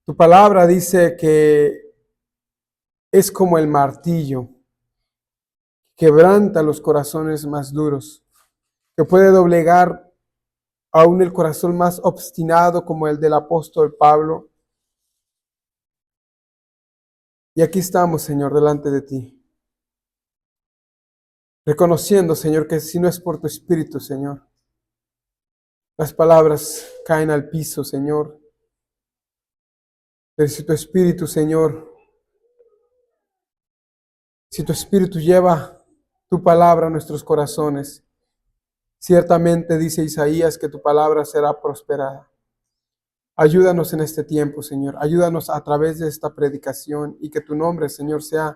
Tu palabra dice que es como el martillo, quebranta los corazones más duros, que puede doblegar aún el corazón más obstinado como el del apóstol Pablo. Y aquí estamos, Señor, delante de ti, reconociendo, Señor, que si no es por tu Espíritu, Señor, las palabras caen al piso, Señor. Pero si tu Espíritu, Señor, si tu Espíritu lleva tu palabra a nuestros corazones, ciertamente dice Isaías que tu palabra será prosperada. Ayúdanos en este tiempo, Señor. Ayúdanos a través de esta predicación y que tu nombre, Señor, sea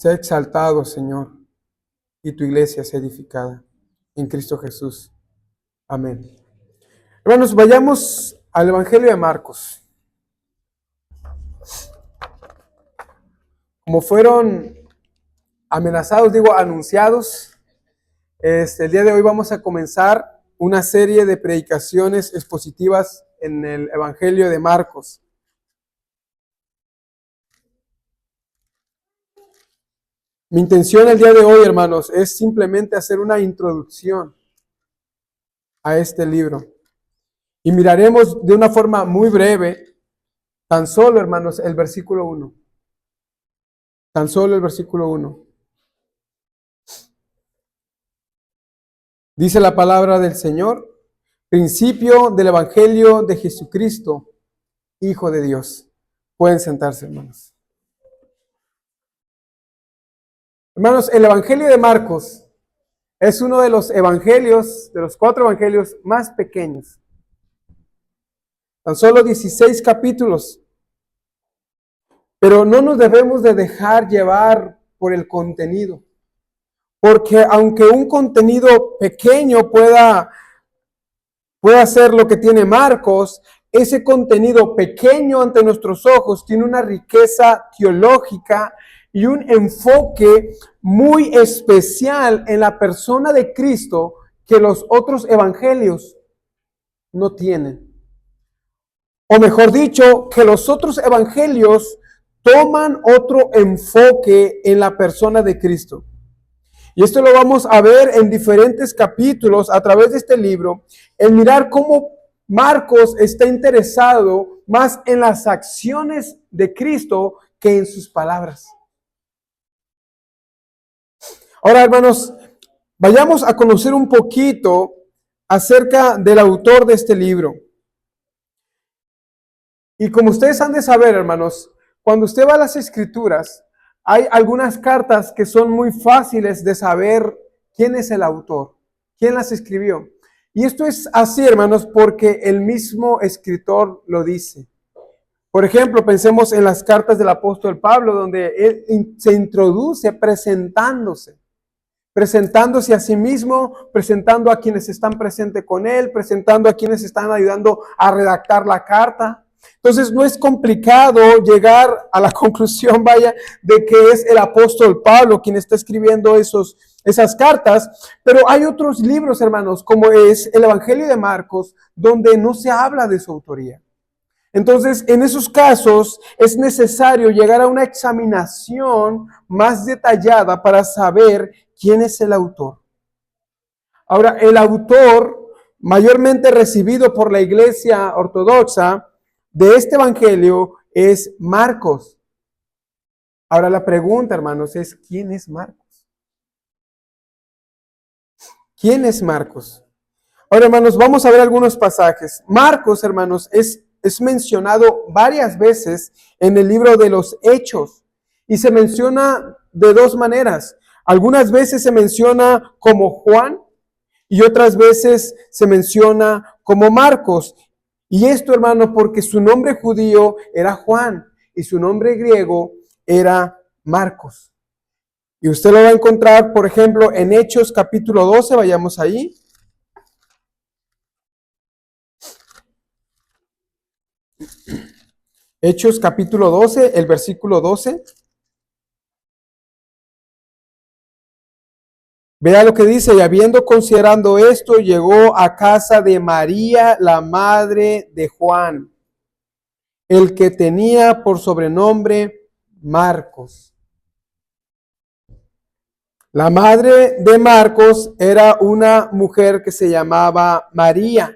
exaltado, Señor, y tu iglesia sea edificada. En Cristo Jesús. Amén. Hermanos, vayamos al Evangelio de Marcos. Como fueron amenazados, anunciados, el día de hoy vamos a comenzar una serie de predicaciones expositivas en el Evangelio de Marcos. Mi intención el día de hoy, hermanos, es simplemente hacer una introducción a este libro. Y miraremos de una forma muy breve, tan solo, hermanos, el versículo 1. Tan solo el versículo 1. Dice la palabra del Señor, principio del Evangelio de Jesucristo, Hijo de Dios. Pueden sentarse, hermanos. Hermanos, el Evangelio de Marcos es uno de los evangelios, de los 4 evangelios más pequeños. Tan solo 16 capítulos. Pero no nos debemos de dejar llevar por el contenido. Porque aunque un contenido pequeño pueda ser lo que tiene Marcos, ese contenido pequeño ante nuestros ojos tiene una riqueza teológica y un enfoque muy especial en la persona de Cristo que los otros evangelios no tienen. O mejor dicho, que los otros evangelios toman otro enfoque en la persona de Cristo. Y esto lo vamos a ver en diferentes capítulos a través de este libro, en mirar cómo Marcos está interesado más en las acciones de Cristo que en sus palabras. Ahora, hermanos, vayamos a conocer un poquito acerca del autor de este libro. Y como ustedes han de saber, hermanos, cuando usted va a las Escrituras, hay algunas cartas que son muy fáciles de saber quién es el autor, quién las escribió. Y esto es así, hermanos, porque el mismo escritor lo dice. Por ejemplo, pensemos en las cartas del apóstol Pablo, donde él se introduce presentándose a sí mismo, presentando a quienes están presentes con él, presentando a quienes están ayudando a redactar la carta. Entonces no es complicado llegar a la conclusión, de que es el apóstol Pablo quien está escribiendo esas cartas, pero hay otros libros, hermanos, como es el Evangelio de Marcos, donde no se habla de su autoría. Entonces, en esos casos es necesario llegar a una examinación más detallada para saber quién es el autor. Ahora, el autor mayormente recibido por la Iglesia Ortodoxa de este evangelio es Marcos. Ahora la pregunta, hermanos, es ¿quién es Marcos? ¿Quién es Marcos? Ahora, hermanos, vamos a ver algunos pasajes. Marcos, hermanos, es mencionado varias veces en el libro de los Hechos y se menciona de dos maneras. Algunas veces se menciona como Juan y otras veces se menciona como Marcos. Y esto, hermano, porque su nombre judío era Juan y su nombre griego era Marcos. Y usted lo va a encontrar, por ejemplo, en Hechos capítulo 12, vayamos ahí. Hechos capítulo 12, el versículo 12. Vea lo que dice, y habiendo considerado esto, llegó a casa de María, la madre de Juan, el que tenía por sobrenombre Marcos. La madre de Marcos era una mujer que se llamaba María.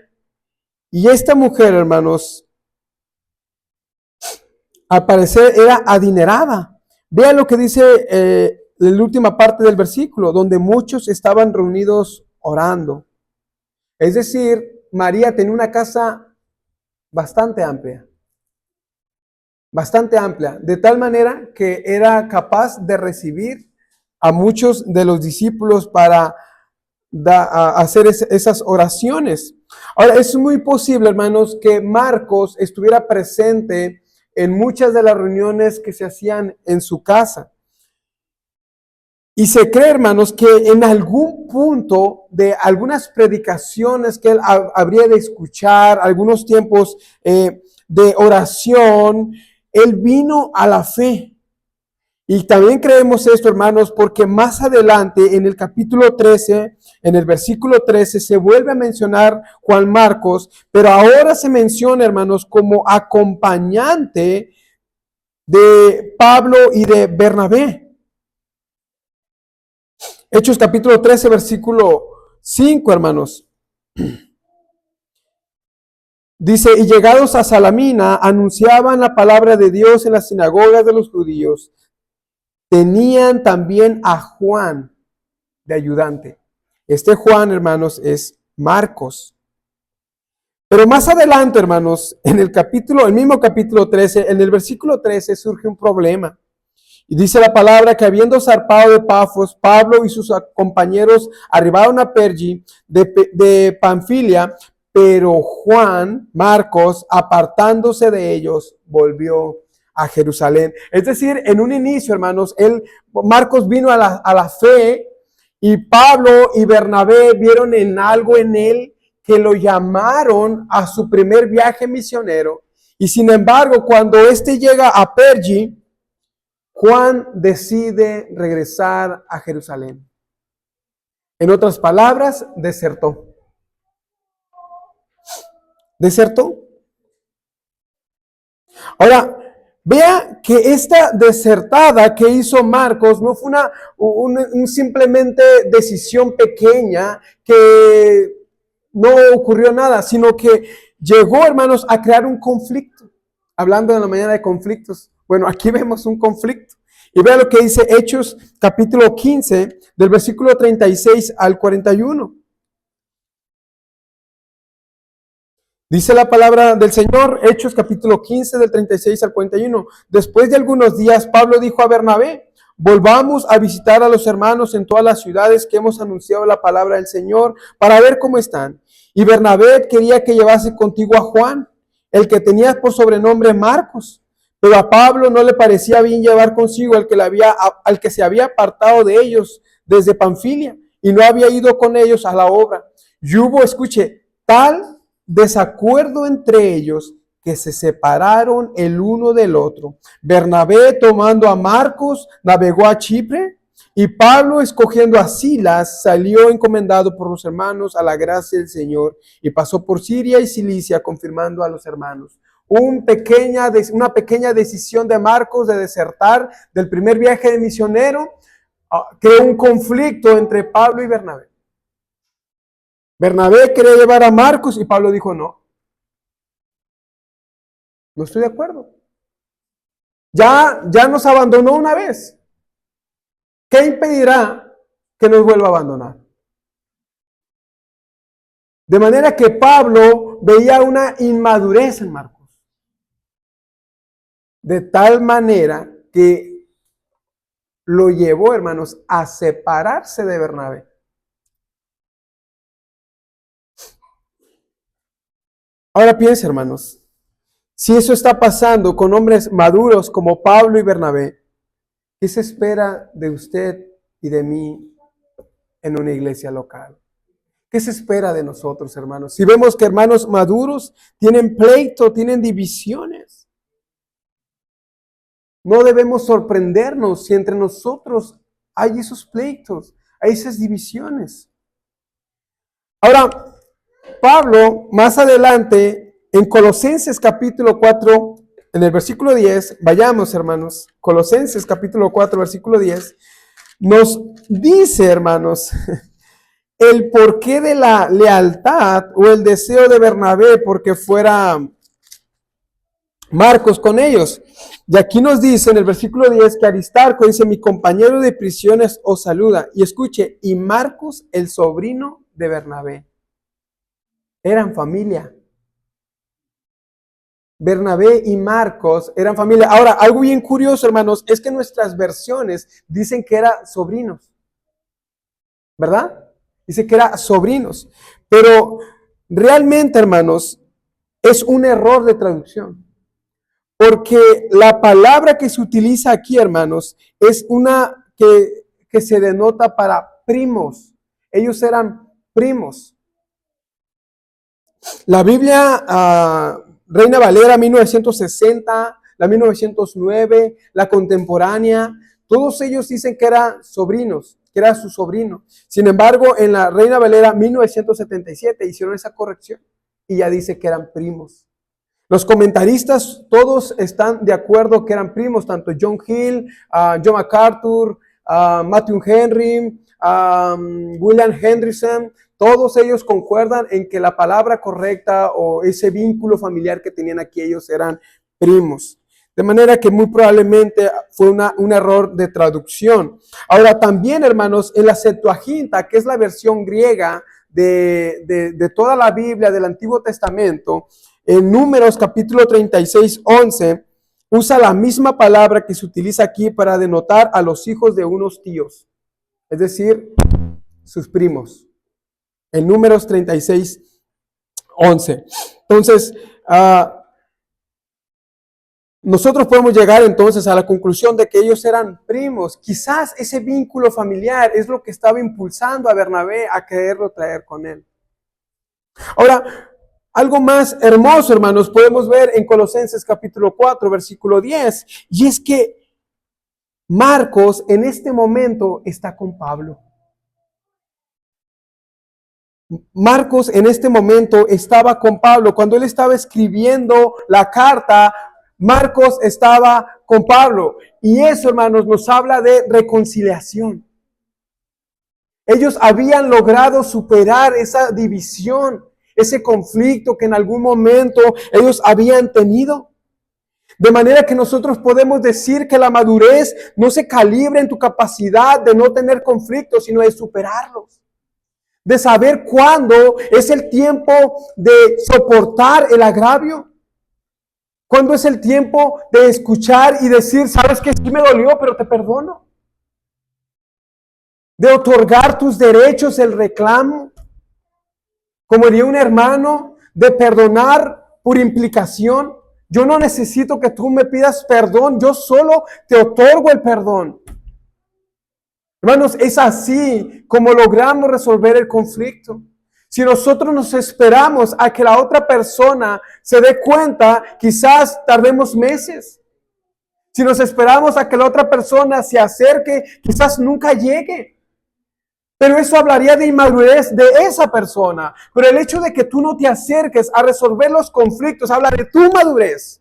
Y esta mujer, hermanos, al parecer era adinerada. Vean lo que dice la última parte del versículo, donde muchos estaban reunidos orando. Es decir, María tenía una casa bastante amplia, de tal manera que era capaz de recibir a muchos de los discípulos para hacer esas oraciones. Ahora, es muy posible, hermanos, que Marcos estuviera presente en muchas de las reuniones que se hacían en su casa. Y se cree, hermanos, que en algún punto de algunas predicaciones que él habría de escuchar, algunos tiempos de oración, él vino a la fe. Y también creemos esto, hermanos, porque más adelante en el capítulo 13, en el versículo 13, se vuelve a mencionar Juan Marcos, pero ahora se menciona, hermanos, como acompañante de Pablo y de Bernabé. Hechos capítulo 13, versículo 5, hermanos. Dice, y llegados a Salamina, anunciaban la palabra de Dios en las sinagogas de los judíos. Tenían también a Juan de ayudante. Este Juan, hermanos, es Marcos. Pero más adelante, hermanos, en el mismo capítulo 13, en el versículo 13 surge un problema. Y dice la palabra que habiendo zarpado de Pafos, Pablo y sus compañeros arribaron a Pergi de Panfilia, pero Juan, Marcos, apartándose de ellos, volvió a Jerusalén. Es decir, en un inicio, hermanos, Marcos vino a la fe y Pablo y Bernabé vieron en algo en él que lo llamaron a su primer viaje misionero. Y sin embargo, cuando éste llega a Pergi, Juan decide regresar a Jerusalén. En otras palabras, desertó. ¿Desertó? Ahora, vea que esta desertada que hizo Marcos no fue un simplemente decisión pequeña que no ocurrió nada, sino que llegó, hermanos, a crear un conflicto. Hablando de la mañana de conflictos. Bueno, aquí vemos un conflicto. Y vea lo que dice Hechos capítulo 15, del versículo 36 al 41. Dice la palabra del Señor, Hechos capítulo 15, del 36 al 41. Después de algunos días, Pablo dijo a Bernabé, volvamos a visitar a los hermanos en todas las ciudades que hemos anunciado la palabra del Señor para ver cómo están. Y Bernabé quería que llevase contigo a Juan, el que tenía por sobrenombre Marcos. Pero a Pablo no le parecía bien llevar consigo al que se había apartado de ellos desde Panfilia y no había ido con ellos a la obra. Y hubo, escuche, tal desacuerdo entre ellos que se separaron el uno del otro. Bernabé, tomando a Marcos, navegó a Chipre, y Pablo, escogiendo a Silas, salió encomendado por los hermanos a la gracia del Señor y pasó por Siria y Cilicia, confirmando a los hermanos. Una pequeña decisión de Marcos de desertar del primer viaje de misionero creó un conflicto entre Pablo y Bernabé. Bernabé quería llevar a Marcos y Pablo dijo no estoy de acuerdo. Ya nos abandonó una vez. ¿Qué impedirá que nos vuelva a abandonar? De manera que Pablo veía una inmadurez en Marcos. De tal manera que lo llevó, hermanos, a separarse de Bernabé. Ahora piensa, hermanos, si eso está pasando con hombres maduros como Pablo y Bernabé, ¿qué se espera de usted y de mí en una iglesia local? ¿Qué se espera de nosotros, hermanos? Si vemos que hermanos maduros tienen pleito, tienen divisiones, no debemos sorprendernos si entre nosotros hay esos pleitos, hay esas divisiones. Ahora, Pablo, más adelante, en Colosenses capítulo 4, en el versículo 10, vayamos hermanos, Colosenses capítulo 4, versículo 10, nos dice, hermanos, el porqué de la lealtad o el deseo de Bernabé porque fuera Marcos con ellos. Y aquí nos dice en el versículo 10 que Aristarco dice, mi compañero de prisiones os saluda. Y escuche, y Marcos, el sobrino de Bernabé. Eran familia. Bernabé y Marcos eran familia. Ahora, algo bien curioso, hermanos, es que nuestras versiones dicen que eran sobrinos. ¿Verdad? Dice que eran sobrinos. Pero realmente, hermanos, es un error de traducción. Porque la palabra que se utiliza aquí, hermanos, es una que se denota para primos. Ellos eran primos. La Biblia, Reina Valera 1960, la 1909, la contemporánea, todos ellos dicen que eran sobrinos, que era su sobrino. Sin embargo, en la Reina Valera 1977 hicieron esa corrección y ya dice que eran primos. Los comentaristas todos están de acuerdo que eran primos, tanto John Hill, John MacArthur, Matthew Henry, William Hendrickson, todos ellos concuerdan en que la palabra correcta o ese vínculo familiar que tenían aquí ellos eran primos. De manera que muy probablemente fue un error de traducción. Ahora también, hermanos, en la Septuaginta, que es la versión griega de toda la Biblia del Antiguo Testamento, en Números capítulo 36, 11, usa la misma palabra que se utiliza aquí para denotar a los hijos de unos tíos, es decir, sus primos. En Números 36, 11. Entonces, nosotros podemos llegar entonces a la conclusión de que ellos eran primos. Quizás ese vínculo familiar es lo que estaba impulsando a Bernabé a quererlo traer con él. Ahora, algo más hermoso, hermanos, podemos ver en Colosenses capítulo 4, versículo 10, y es que Marcos en este momento está con Pablo. Marcos en este momento estaba con Pablo. Cuando él estaba escribiendo la carta, Marcos estaba con Pablo. Y eso, hermanos, nos habla de reconciliación. Ellos habían logrado superar esa división, ese conflicto que en algún momento ellos habían tenido. De manera que nosotros podemos decir que la madurez no se calibra en tu capacidad de no tener conflictos, sino de superarlos. De saber cuándo es el tiempo de soportar el agravio. Cuándo es el tiempo de escuchar y decir, sabes que sí me dolió, pero te perdono. De otorgar tus derechos, el reclamo. Como diría un hermano, de perdonar por implicación. Yo no necesito que tú me pidas perdón, yo solo te otorgo el perdón. Hermanos, es así como logramos resolver el conflicto. Si nosotros nos esperamos a que la otra persona se dé cuenta, quizás tardemos meses. Si nos esperamos a que la otra persona se acerque, quizás nunca llegue. Pero eso hablaría de inmadurez de esa persona. Pero el hecho de que tú no te acerques a resolver los conflictos habla de tu madurez.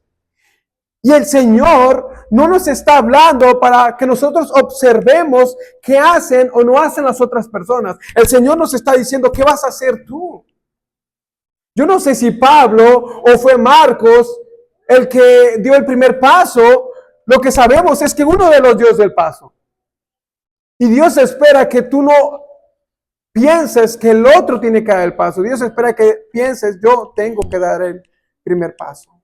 Y el Señor no nos está hablando para que nosotros observemos qué hacen o no hacen las otras personas. El Señor nos está diciendo, ¿qué vas a hacer tú? Yo no sé si Pablo o fue Marcos el que dio el primer paso. Lo que sabemos es que uno de los dio el paso. Y Dios espera que tú no pienses que el otro tiene que dar el paso. Dios espera que pienses, yo tengo que dar el primer paso.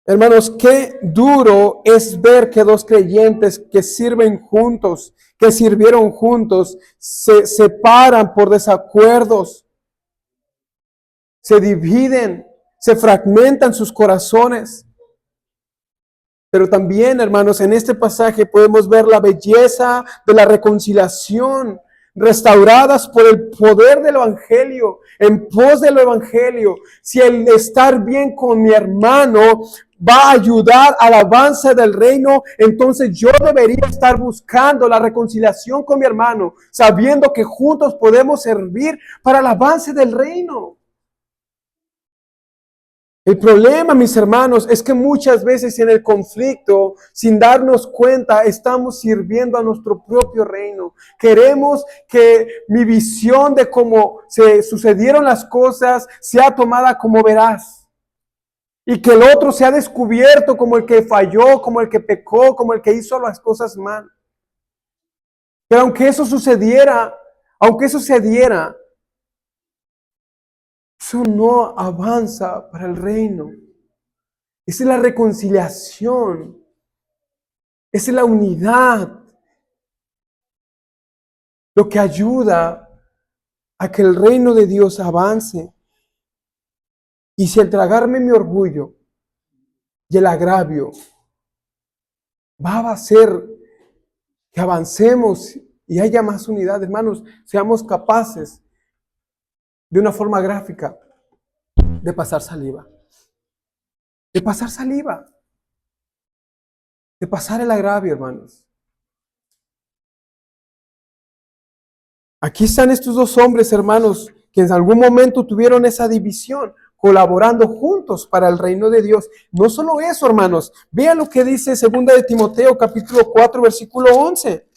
Hermanos, qué duro es ver que dos creyentes que sirven juntos, que sirvieron juntos, se separan por desacuerdos, se dividen, se fragmentan sus corazones. Pero también, hermanos, en este pasaje podemos ver la belleza de la reconciliación, restauradas por el poder del Evangelio, en pos del Evangelio. Si el estar bien con mi hermano va a ayudar al avance del reino, entonces yo debería estar buscando la reconciliación con mi hermano, sabiendo que juntos podemos servir para el avance del reino. El problema, mis hermanos, es que muchas veces en el conflicto, sin darnos cuenta, estamos sirviendo a nuestro propio reino. Queremos que mi visión de cómo se sucedieron las cosas sea tomada como veraz. Y que el otro sea descubierto como el que falló, como el que pecó, como el que hizo las cosas mal. Pero aunque eso sucediera, eso no avanza para el reino. Esa es la reconciliación. Esa es la unidad. Lo que ayuda a que el reino de Dios avance. Y si el tragarme mi orgullo y el agravio va a hacer que avancemos y haya más unidad, hermanos, seamos capaces de una forma gráfica de pasar saliva. De pasar saliva. De pasar el agravio, hermanos. Aquí están estos dos hombres, hermanos, que en algún momento tuvieron esa división, colaborando juntos para el reino de Dios. No solo eso, hermanos. Vean lo que dice 2 de Timoteo, capítulo 4, versículo 11.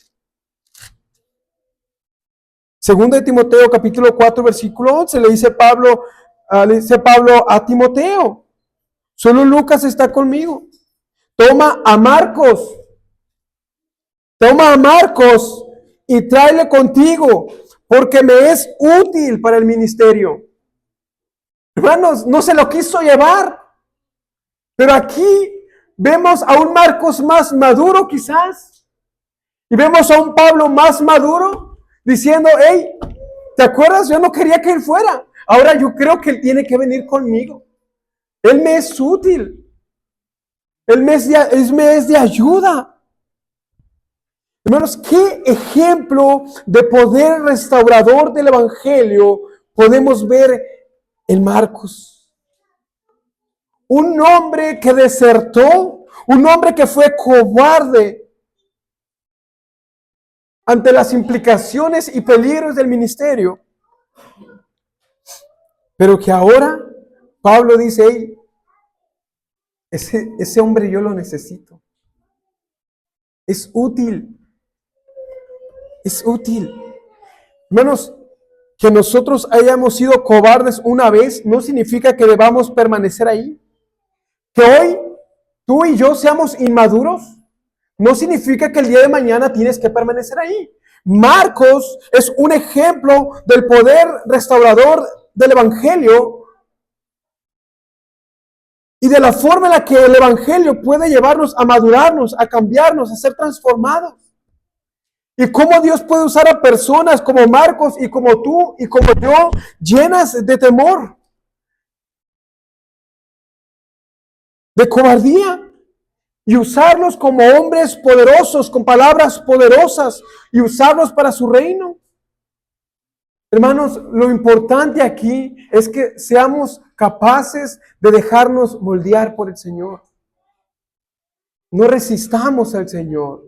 2 de Timoteo, capítulo 4, versículo 11. Le dice Pablo a Timoteo. Solo Lucas está conmigo. Toma a Marcos y tráele contigo, porque me es útil para el ministerio. Hermanos, no se lo quiso llevar. Pero aquí vemos a un Marcos más maduro quizás. Y vemos a un Pablo más maduro diciendo, hey, ¿te acuerdas? Yo no quería que él fuera. Ahora yo creo que él tiene que venir conmigo. Él me es útil. Él me es de ayuda. Hermanos, ¿qué ejemplo de poder restaurador del Evangelio podemos ver en Marcos? Un hombre que desertó, un hombre que fue cobarde ante las implicaciones y peligros del ministerio, pero que ahora Pablo dice, hey, ese hombre yo lo necesito. Es útil. Es útil. Hermanos, que nosotros hayamos sido cobardes una vez no significa que debamos permanecer ahí. Que hoy tú y yo seamos inmaduros no significa que el día de mañana tienes que permanecer ahí. Marcos es un ejemplo del poder restaurador del Evangelio y de la forma en la que el Evangelio puede llevarnos a madurarnos, a cambiarnos, a ser transformados. Y cómo Dios puede usar a personas como Marcos y como tú y como yo, llenas de temor, de cobardía, y usarlos como hombres poderosos, con palabras poderosas, y usarlos para su reino. Hermanos, lo importante aquí es que seamos capaces de dejarnos moldear por el Señor. No resistamos al Señor.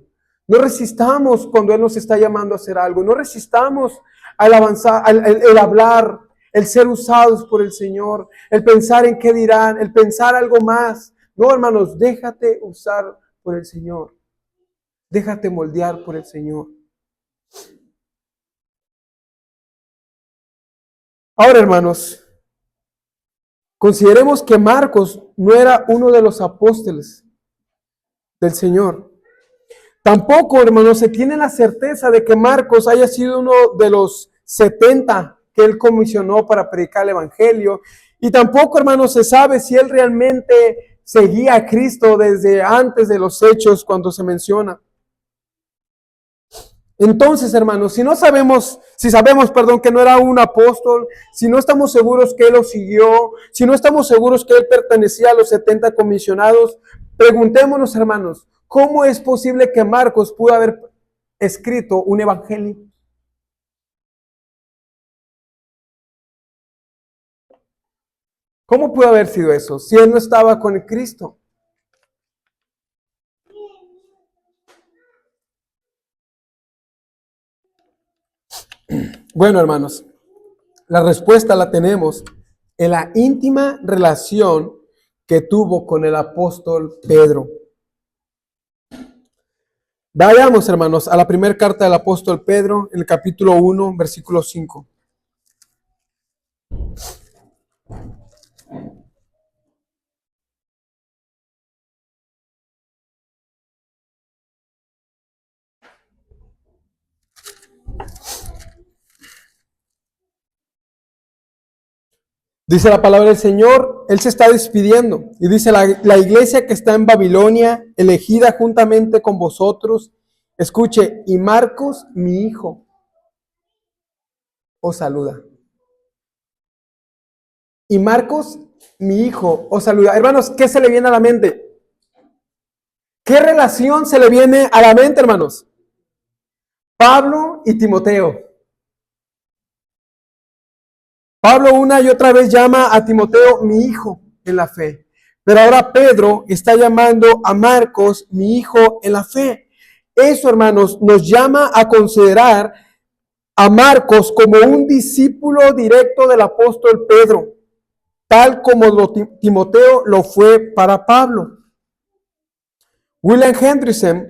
No resistamos cuando Él nos está llamando a hacer algo. No resistamos al avanzar, el hablar, el ser usados por el Señor, el pensar en qué dirán, el pensar algo más. No, hermanos, déjate usar por el Señor. Déjate moldear por el Señor. Ahora, hermanos, consideremos que Marcos no era uno de los apóstoles del Señor. Tampoco, hermanos, se tiene la certeza de que Marcos haya sido uno de los 70 que él comisionó para predicar el Evangelio. Y tampoco, hermanos, se sabe si él realmente seguía a Cristo desde antes de los hechos cuando se menciona. Entonces, hermanos, si sabemos que no era un apóstol, si no estamos seguros que él lo siguió, si no estamos seguros que él pertenecía a los 70 comisionados, preguntémonos, hermanos, ¿cómo es posible que Marcos pudo haber escrito un evangelio? ¿Cómo pudo haber sido eso si él no estaba con el Cristo? Bueno, hermanos, la respuesta la tenemos en la íntima relación que tuvo con el apóstol Pedro. Vayamos, hermanos, a la primera carta del apóstol Pedro, en el capítulo 1, versículo 5. Dice la palabra del Señor, Él se está despidiendo y dice, la iglesia que está en Babilonia, elegida juntamente con vosotros, escuche, y Marcos, mi hijo, os saluda. Y Marcos, mi hijo, os saluda. Hermanos, ¿qué se le viene a la mente? ¿Qué relación se le viene a la mente, hermanos? Pablo y Timoteo. Pablo una y otra vez llama a Timoteo mi hijo en la fe. Pero ahora Pedro está llamando a Marcos mi hijo en la fe. Eso, hermanos, nos llama a considerar a Marcos como un discípulo directo del apóstol Pedro, tal como Timoteo lo fue para Pablo. William Hendrickson,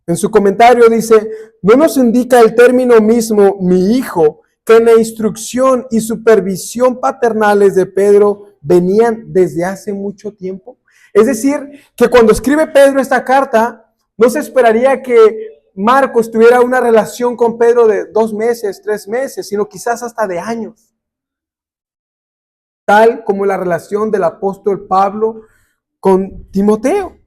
en su comentario, dice, no nos indica el término mismo, mi hijo, que en la instrucción y supervisión paternales de Pedro venían desde hace mucho tiempo. Es decir, que cuando escribe Pedro esta carta, no se esperaría que Marcos tuviera una relación con Pedro de 2 meses, 3 meses, sino quizás hasta de años. Tal como la relación del apóstol Pablo con Timoteo.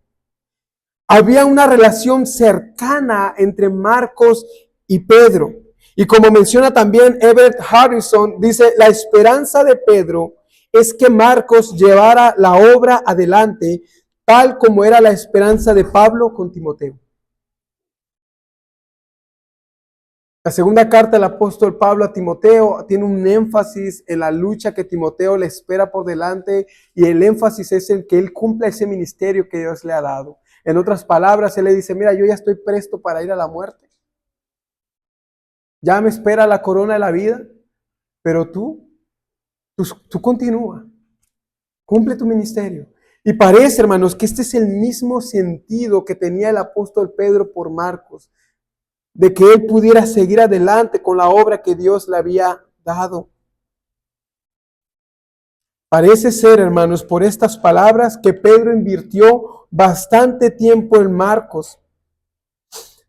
Había una relación cercana entre Marcos y Pedro. Y como menciona también Everett Harrison, dice, la esperanza de Pedro es que Marcos llevara la obra adelante, tal como era la esperanza de Pablo con Timoteo. La segunda carta del apóstol Pablo a Timoteo tiene un énfasis en la lucha que Timoteo le espera por delante, y el énfasis es en que él cumpla ese ministerio que Dios le ha dado. En otras palabras, él le dice, mira, yo ya estoy presto para ir a la muerte. Ya me espera la corona de la vida, pero tú continúa, cumple tu ministerio. Y parece, hermanos, que este es el mismo sentido que tenía el apóstol Pedro por Marcos, de que él pudiera seguir adelante con la obra que Dios le había dado. Parece ser, hermanos, por estas palabras que Pedro invirtió bastante tiempo en Marcos,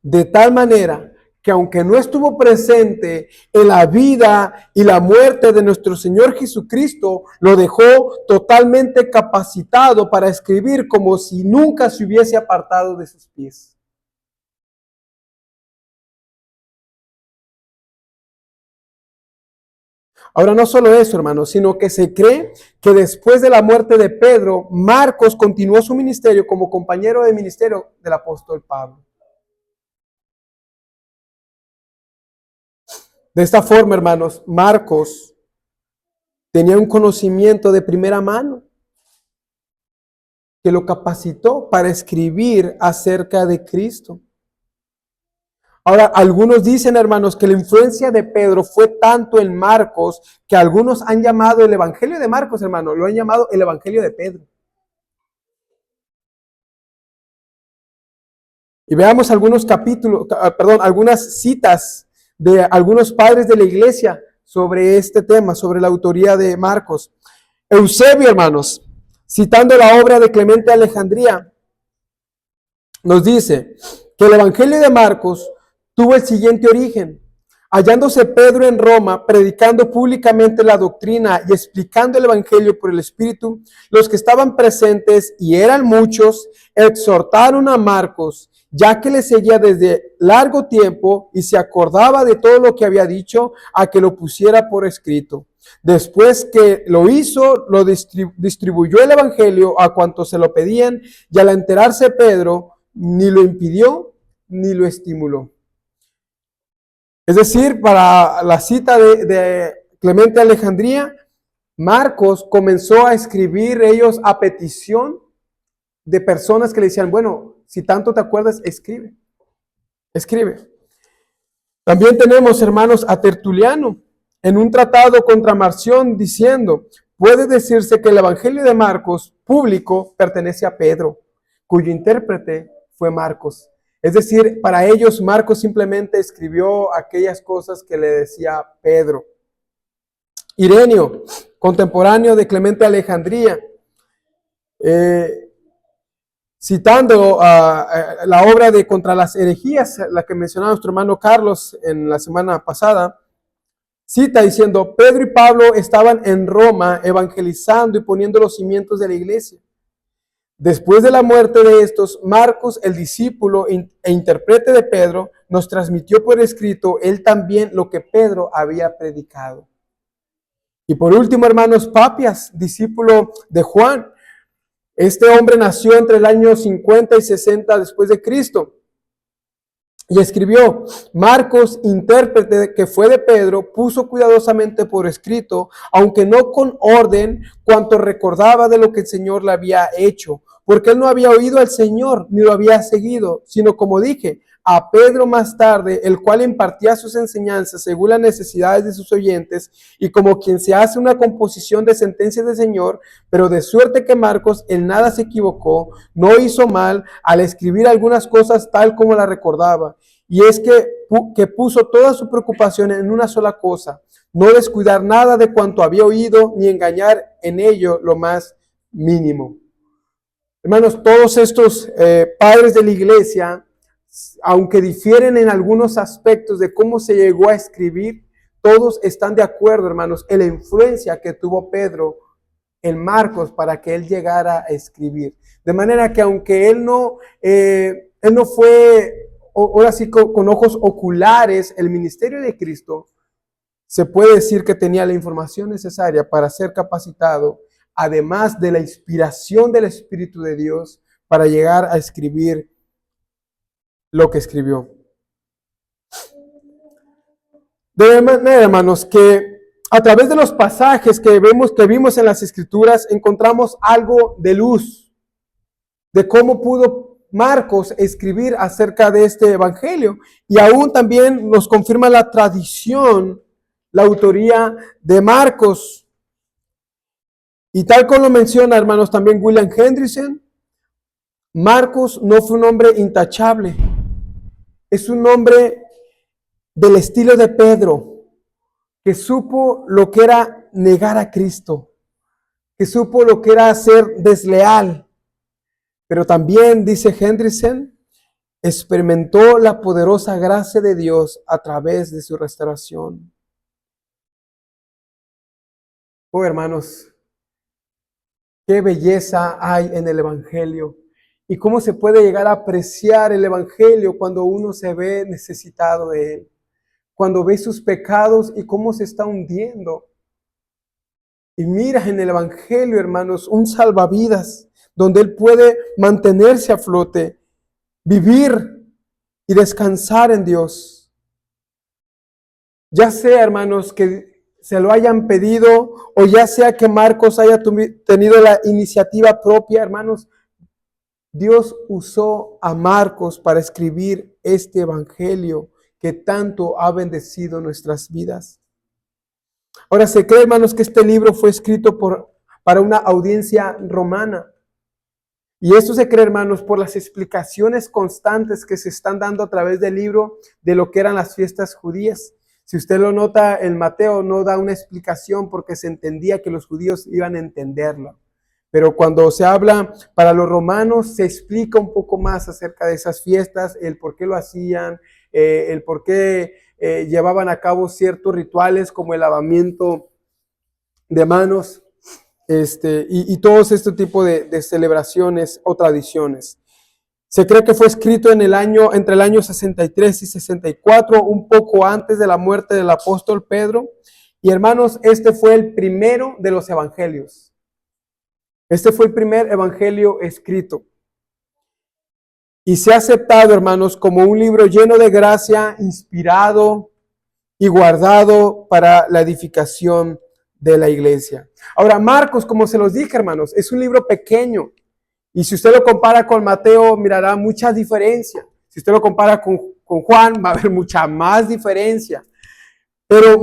de tal manera que aunque no estuvo presente en la vida y la muerte de nuestro Señor Jesucristo, lo dejó totalmente capacitado para escribir como si nunca se hubiese apartado de sus pies. Ahora, no solo eso, hermanos, sino que se cree que después de la muerte de Pedro, Marcos continuó su ministerio como compañero de ministerio del apóstol Pablo. De esta forma, hermanos, Marcos tenía un conocimiento de primera mano que lo capacitó para escribir acerca de Cristo. Ahora, algunos dicen, hermanos, que la influencia de Pedro fue tanto en Marcos que algunos han llamado el Evangelio de Marcos, hermano, lo han llamado el Evangelio de Pedro. Y veamos algunos capítulos, algunas citas de algunos padres de la iglesia sobre este tema, sobre la autoría de Marcos. Eusebio, hermanos, citando la obra de Clemente de Alejandría, nos dice que el Evangelio de Marcos tuvo el siguiente origen. Hallándose Pedro en Roma, predicando públicamente la doctrina y explicando el Evangelio por el Espíritu, los que estaban presentes, y eran muchos, exhortaron a Marcos, ya que le seguía desde largo tiempo y se acordaba de todo lo que había dicho, a que lo pusiera por escrito. Después que lo hizo, lo distribuyó el Evangelio a cuantos se lo pedían, y al enterarse Pedro, ni lo impidió ni lo estimuló. Es decir, para la cita de Clemente de Alejandría, Marcos comenzó a escribir ellos a petición de personas que le decían, bueno, si tanto te acuerdas, escribe. También tenemos, hermanos, a Tertuliano en un tratado contra Marción diciendo, puede decirse que el Evangelio de Marcos público pertenece a Pedro, cuyo intérprete fue Marcos. Es decir, para ellos Marcos simplemente escribió aquellas cosas que le decía Pedro. Ireneo, contemporáneo de Clemente de Alejandría, citando la obra de Contra las herejías, la que mencionaba nuestro hermano Carlos en la semana pasada, cita diciendo: Pedro y Pablo estaban en Roma evangelizando y poniendo los cimientos de la iglesia. Después de la muerte de estos, Marcos, el discípulo e intérprete de Pedro, nos transmitió por escrito él también lo que Pedro había predicado. Y por último, hermanos, Papias, discípulo de Juan. Este hombre nació entre el año 50 y 60 después de Cristo. Y escribió: Marcos, intérprete que fue de Pedro, puso cuidadosamente por escrito, aunque no con orden, cuanto recordaba de lo que el Señor le había hecho, porque él no había oído al Señor, ni lo había seguido, sino, como dije, a Pedro más tarde, el cual impartía sus enseñanzas según las necesidades de sus oyentes, y como quien se hace una composición de sentencias del Señor, pero de suerte que Marcos en nada se equivocó, no hizo mal al escribir algunas cosas tal como las recordaba, y es que puso toda su preocupación en una sola cosa, no descuidar nada de cuanto había oído, ni engañar en ello lo más mínimo. Hermanos, todos estos padres de la iglesia, aunque difieren en algunos aspectos de cómo se llegó a escribir, todos están de acuerdo, hermanos, en la influencia que tuvo Pedro en Marcos para que él llegara a escribir. De manera que aunque él no fue, ahora sí, con ojos oculares, el ministerio de Cristo, se puede decir que tenía la información necesaria para ser capacitado, además de la inspiración del Espíritu de Dios, para llegar a escribir lo que escribió. De manera, hermanos, que a través de los pasajes que vimos en las Escrituras, encontramos algo de luz, de cómo pudo Marcos escribir acerca de este evangelio. Y aún también nos confirma la tradición, la autoría de Marcos. Y tal como lo menciona, hermanos, también William Hendrickson, Marcos no fue un hombre intachable. Es un hombre del estilo de Pedro, que supo lo que era negar a Cristo, que supo lo que era ser desleal. Pero también, dice Hendrickson, experimentó la poderosa gracia de Dios a través de su restauración. Oh, hermanos, qué belleza hay en el Evangelio. Y cómo se puede llegar a apreciar el Evangelio cuando uno se ve necesitado de él. Cuando ve sus pecados y cómo se está hundiendo. Y mira en el Evangelio, hermanos, un salvavidas donde él puede mantenerse a flote, vivir y descansar en Dios. Ya sea, hermanos, que se lo hayan pedido o ya sea que Marcos haya tenido la iniciativa propia, hermanos, Dios usó a Marcos para escribir este evangelio que tanto ha bendecido nuestras vidas. Ahora se cree, hermanos, que este libro fue escrito para una audiencia romana. Y esto se cree, hermanos, por las explicaciones constantes que se están dando a través del libro de lo que eran las fiestas judías. Si usted lo nota, en Mateo no da una explicación porque se entendía que los judíos iban a entenderlo. Pero cuando se habla para los romanos, se explica un poco más acerca de esas fiestas, el por qué lo hacían, el por qué llevaban a cabo ciertos rituales como el lavamiento de manos, y todos este tipo de celebraciones o tradiciones. Se cree que fue escrito entre el año 63 y 64, un poco antes de la muerte del apóstol Pedro. Y hermanos, este fue el primero de los evangelios. Este fue el primer evangelio escrito. Y se ha aceptado, hermanos, como un libro lleno de gracia, inspirado y guardado para la edificación de la iglesia. Ahora, Marcos, como se los dije, hermanos, es un libro pequeño. Y si usted lo compara con Mateo, mirará mucha diferencia. Si usted lo compara con Juan, va a haber mucha más diferencia. Pero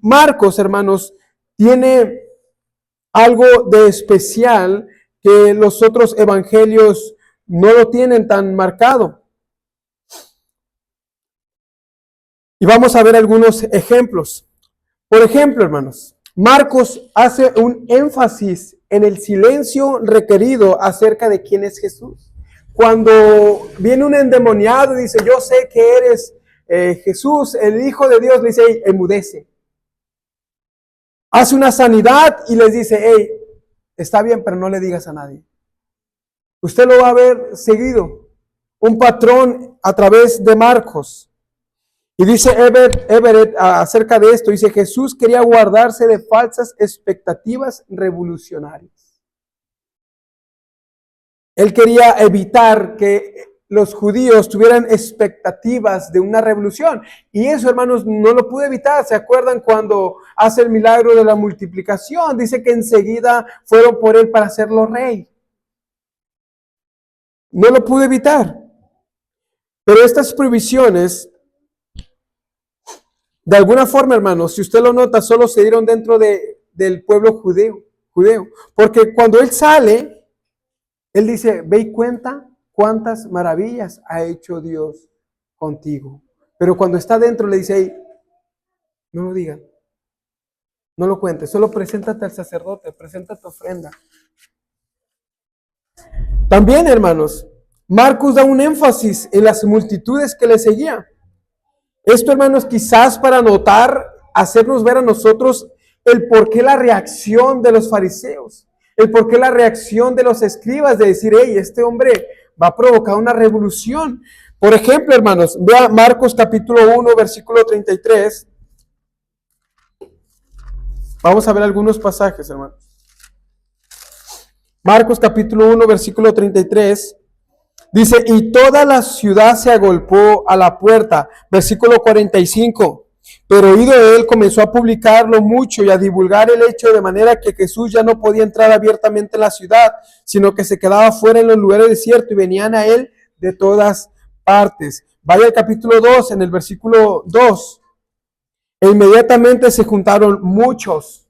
Marcos, hermanos, tiene algo de especial que los otros evangelios no lo tienen tan marcado. Y vamos a ver algunos ejemplos. Por ejemplo, hermanos, Marcos hace un énfasis en el silencio requerido acerca de quién es Jesús. Cuando viene un endemoniado y dice, yo sé que eres Jesús, el Hijo de Dios, le dice, hey, enmudece. Hace una sanidad y les dice, hey, está bien, pero no le digas a nadie. Usted lo va a ver seguido, un patrón a través de Marcos. Y dice Everett acerca de esto, dice, Jesús quería guardarse de falsas expectativas revolucionarias. Él quería evitar que los judíos tuvieran expectativas de una revolución. Y eso, hermanos, no lo pudo evitar. ¿Se acuerdan cuando hace el milagro de la multiplicación? Dice que enseguida fueron por él para hacerlo rey. No lo pudo evitar. Pero estas prohibiciones, de alguna forma, hermanos, si usted lo nota, solo se dieron dentro del pueblo judeo. Porque cuando él sale, él dice, ve y cuenta cuántas maravillas ha hecho Dios contigo. Pero cuando está dentro le dice, hey, no lo digan, no lo cuentes, solo preséntate al sacerdote, presenta tu ofrenda. También, hermanos, Marcos da un énfasis en las multitudes que le seguían. Esto, hermanos, quizás para notar, hacernos ver a nosotros el por qué la reacción de los fariseos, el por qué la reacción de los escribas de decir, hey, este hombre va a provocar una revolución. Por ejemplo, hermanos, vea Marcos capítulo 1, versículo 33. Vamos a ver algunos pasajes, hermanos. Marcos capítulo 1, versículo 33. Dice, y toda la ciudad se agolpó a la puerta. Versículo 45. Pero oído él, comenzó a publicarlo mucho y a divulgar el hecho, de manera que Jesús ya no podía entrar abiertamente en la ciudad, sino que se quedaba fuera en los lugares desiertos y venían a él de todas partes. Vaya al capítulo 2, en el versículo 2. E inmediatamente se juntaron muchos.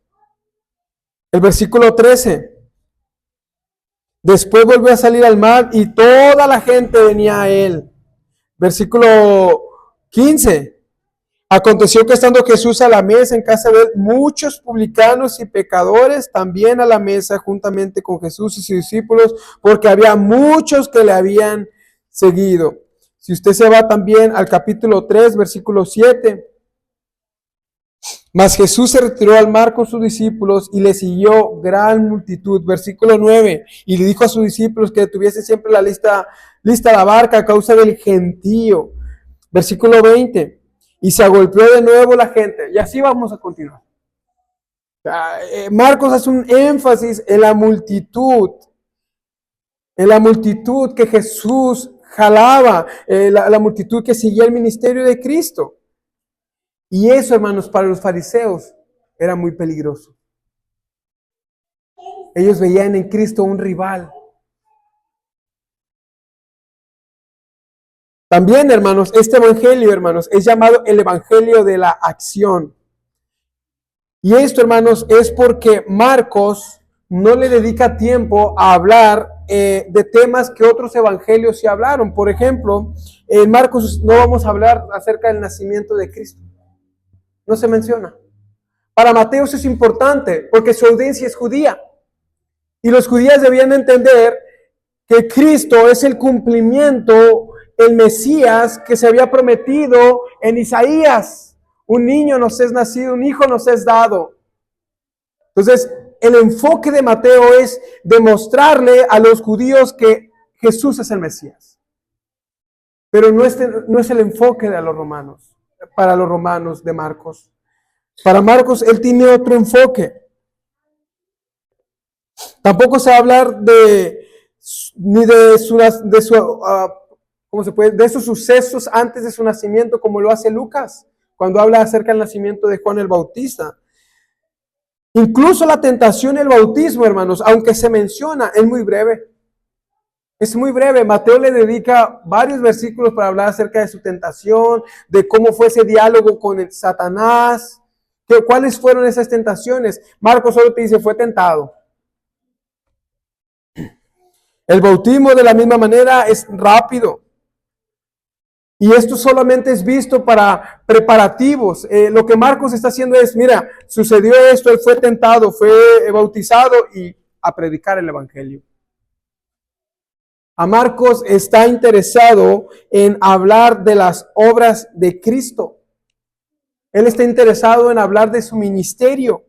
El versículo 13. Después volvió a salir al mar y toda la gente venía a él. Versículo 15. Aconteció que estando Jesús a la mesa en casa de él, muchos publicanos y pecadores también a la mesa juntamente con Jesús y sus discípulos, porque había muchos que le habían seguido. Si usted se va también al capítulo 3, versículo 7. Mas Jesús se retiró al mar con sus discípulos y le siguió gran multitud. Versículo 9. Y le dijo a sus discípulos que tuviese siempre la lista la barca a causa del gentío. Versículo 20. Y se agolpeó de nuevo la gente. Y así vamos a continuar. Marcos hace un énfasis en la multitud. En la multitud que Jesús jalaba. La multitud que seguía el ministerio de Cristo. Y eso, hermanos, para los fariseos era muy peligroso. Ellos veían en Cristo un rival. También, hermanos, este evangelio, hermanos, es llamado el evangelio de la acción. Y esto, hermanos, es porque Marcos no le dedica tiempo a hablar de temas que otros evangelios sí hablaron. Por ejemplo, en Marcos no vamos a hablar acerca del nacimiento de Cristo. No se menciona. Para Mateo eso es importante porque su audiencia es judía. Y los judíos debían entender que Cristo es el cumplimiento, el Mesías que se había prometido en Isaías. Un niño nos es nacido, un hijo nos es dado. Entonces, el enfoque de Mateo es demostrarle a los judíos que Jesús es el Mesías. Pero no es el enfoque de los romanos, para los romanos de Marcos. Para Marcos, él tiene otro enfoque. Tampoco se va a hablar de esos sucesos antes de su nacimiento, como lo hace Lucas, cuando habla acerca del nacimiento de Juan el Bautista. Incluso la tentación y el bautismo, hermanos, aunque se menciona, es muy breve. Es muy breve. Mateo le dedica varios versículos para hablar acerca de su tentación, de cómo fue ese diálogo con el Satanás, ¿Cuáles fueron esas tentaciones? Marcos solo te dice, fue tentado. El bautismo de la misma manera es rápido. Y esto solamente es visto para preparativos. Lo que Marcos está haciendo es, mira, sucedió esto, él fue tentado, fue bautizado y a predicar el evangelio. A Marcos está interesado en hablar de las obras de Cristo. Él está interesado en hablar de su ministerio.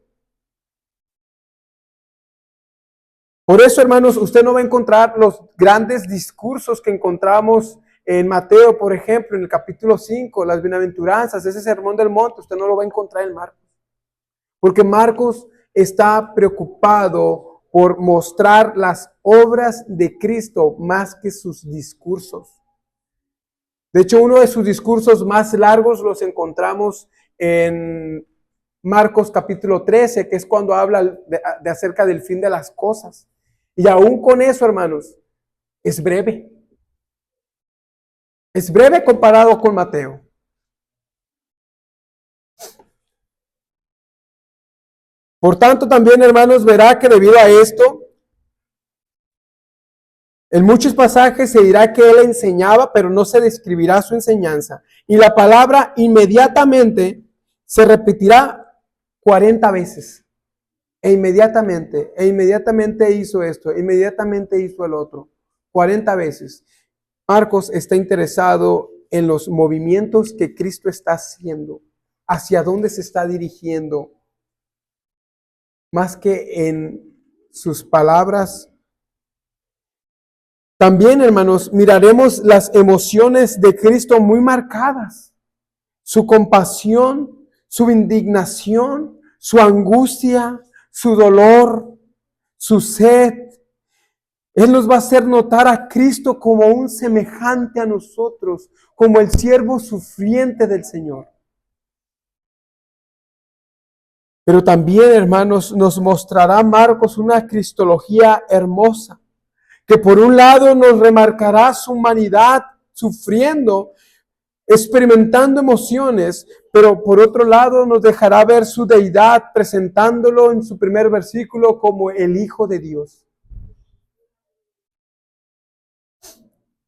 Por eso, hermanos, usted no va a encontrar los grandes discursos que encontramos en Mateo, por ejemplo, en el capítulo 5, las bienaventuranzas, ese sermón del monte, usted no lo va a encontrar en Marcos. Porque Marcos está preocupado por mostrar las obras de Cristo más que sus discursos. De hecho, uno de sus discursos más largos los encontramos en Marcos capítulo 13, que es cuando habla de acerca del fin de las cosas. Y aún con eso, hermanos, es breve. Es breve comparado con Mateo. Por tanto, también, hermanos, verá que debido a esto, en muchos pasajes se dirá que él enseñaba, pero no se describirá su enseñanza. Y la palabra inmediatamente se repetirá 40 veces. E inmediatamente hizo esto, inmediatamente hizo el otro. 40 veces. Marcos está interesado en los movimientos que Cristo está haciendo, hacia dónde se está dirigiendo, más que en sus palabras. También, hermanos, miraremos las emociones de Cristo muy marcadas. Su compasión, su indignación, su angustia, su dolor, su sed. Él nos va a hacer notar a Cristo como un semejante a nosotros, como el siervo sufriente del Señor. Pero también, hermanos, nos mostrará Marcos una cristología hermosa, que por un lado nos remarcará su humanidad sufriendo, experimentando emociones, pero por otro lado nos dejará ver su deidad, presentándolo en su primer versículo como el Hijo de Dios.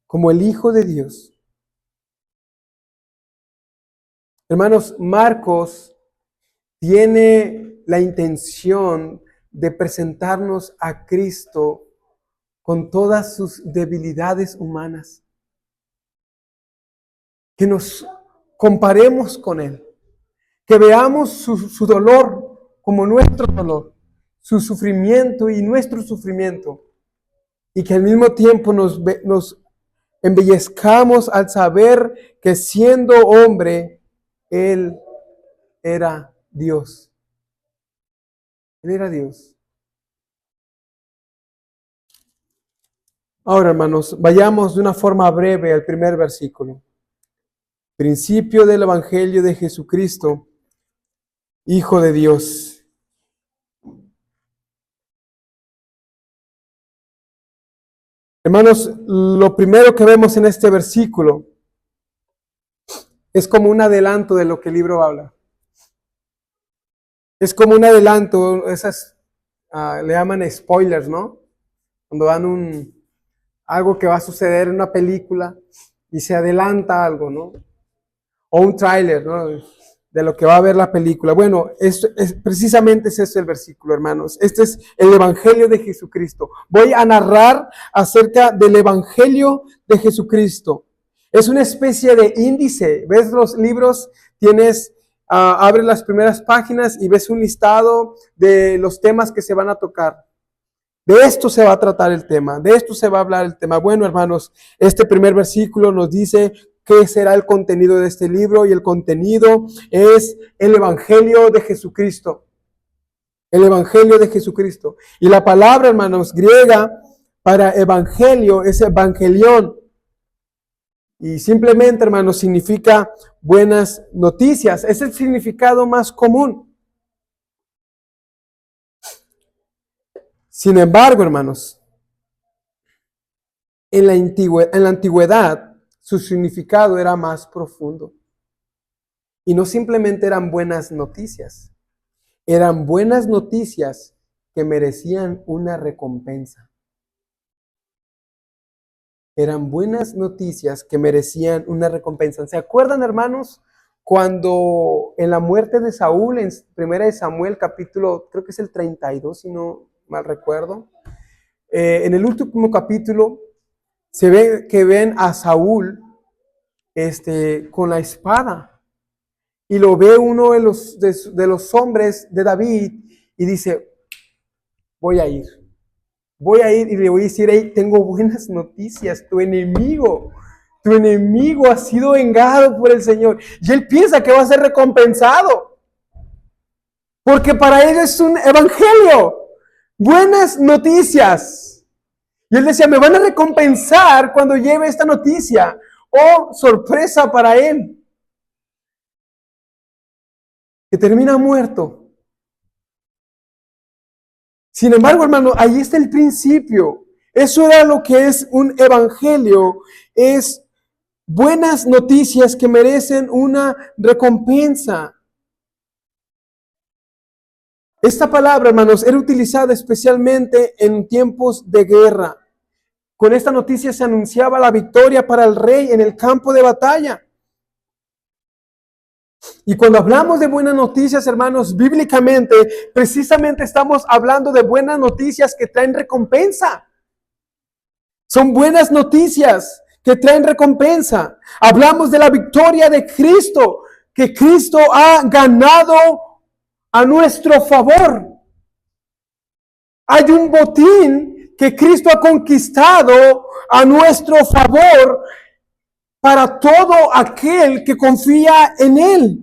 Como el Hijo de Dios. Hermanos, Marcos tiene la intención de presentarnos a Cristo con todas sus debilidades humanas. Que nos comparemos con Él. Que veamos su dolor como nuestro dolor. Su sufrimiento y nuestro sufrimiento. Y que al mismo tiempo nos embellezcamos al saber que siendo hombre, Él era Dios. Él era Dios. Ahora, hermanos, vayamos de una forma breve al primer versículo. Principio del Evangelio de Jesucristo, Hijo de Dios. Hermanos, lo primero que vemos en este versículo es como un adelanto de lo que el libro habla. Es como un adelanto, esas le llaman spoilers, ¿no? Cuando dan algo que va a suceder en una película y se adelanta algo, ¿no? O un tráiler, ¿no? De lo que va a ver la película. Bueno, precisamente ese es el versículo, hermanos. Este es el Evangelio de Jesucristo. Voy a narrar acerca del Evangelio de Jesucristo. Es una especie de índice. ¿Ves los libros? Abres las primeras páginas y ves un listado de los temas que se van a tocar. De esto se va a tratar el tema, de esto se va a hablar el tema. Bueno, hermanos, este primer versículo nos dice qué será el contenido de este libro, y el contenido es el Evangelio de Jesucristo. El Evangelio de Jesucristo. Y la palabra, hermanos, griega para evangelio es evangelión. Y simplemente, hermanos, significa buenas noticias. Es el significado más común. Sin embargo, hermanos, en la antigüedad su significado era más profundo. Y no simplemente eran buenas noticias, Eran buenas noticias que merecían una recompensa. Eran buenas noticias que merecían una recompensa. ¿Se acuerdan, hermanos, cuando en la muerte de Saúl, en 1 Samuel, capítulo, creo que es el 32, si no mal recuerdo, en el último capítulo, se ve que ven a Saúl con la espada y lo ve uno de los hombres de David y dice, voy a ir y le voy a decir, hey, tengo buenas noticias, tu enemigo ha sido vengado por el Señor. Y él piensa que va a ser recompensado, porque para él es un evangelio, buenas noticias. Y él decía, me van a recompensar cuando lleve esta noticia. Oh, sorpresa para él, que termina muerto. Sin embargo, hermano, ahí está el principio. Eso era lo que es un evangelio. Es buenas noticias que merecen una recompensa. Esta palabra, hermanos, era utilizada especialmente en tiempos de guerra. Con esta noticia se anunciaba la victoria para el rey en el campo de batalla. Y cuando hablamos de buenas noticias, hermanos, bíblicamente, precisamente estamos hablando de buenas noticias que traen recompensa. Son buenas noticias que traen recompensa. Hablamos de la victoria de Cristo, que Cristo ha ganado a nuestro favor. Hay un botín que Cristo ha conquistado a nuestro favor para todo aquel que confía en Él.